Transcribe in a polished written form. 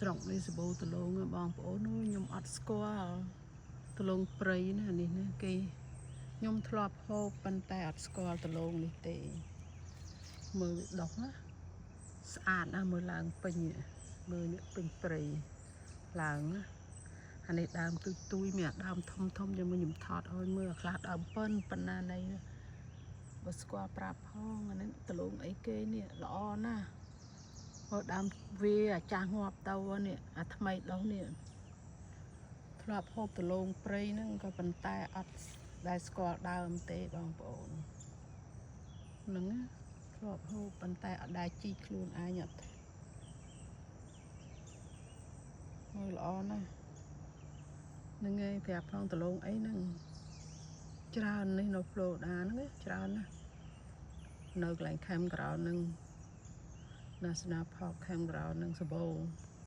ត្រង់នេះសបោតលងបងប្អូនខ្ញុំអត់ស្គាល់តលងព្រៃណានេះណាគេខ្ញុំធ្លាប់ហូបប៉ុន្តែអត់ស្គាល់តលងនេះទេមើលដុះណាស្អាតណាស់មើលឡើងពេញមើលនេះពេញព្រៃឡើងណាអានេះដើមទុយមានដើមធំជាមួយខ្ញុំថតឲ្យមើលខ្លះដើមប៉ុណ្ណាណៃបើស្គាល់ប្រាប់ផងអានេះតលងអីគេនេះល្អណាស់មើលដើមវាអាចាស់ងាប់ទៅនេះអាថ្មីដុះនេះធ្លាប់ហូបតលងព្រៃហ្នឹងក៏ប៉ុន្តែអត់ដែលស្គាល់ដើមទេបងប្អូនហ្នឹងធ្លាប់ហូបប៉ុន្តែអត់ដែលជីកខ្លួនឯងអត់មើលល្អណាស់ហ្នឹងឯងប្រាប់ផងតលងអីហ្នឹងច្រើននេះនៅផ្លូវដាហ្នឹងច្រើនណាស់នៅកន្លែងខេមក្រៅហ្នឹងណាស្នាផកខេមក្រៅហ្នឹងសបោ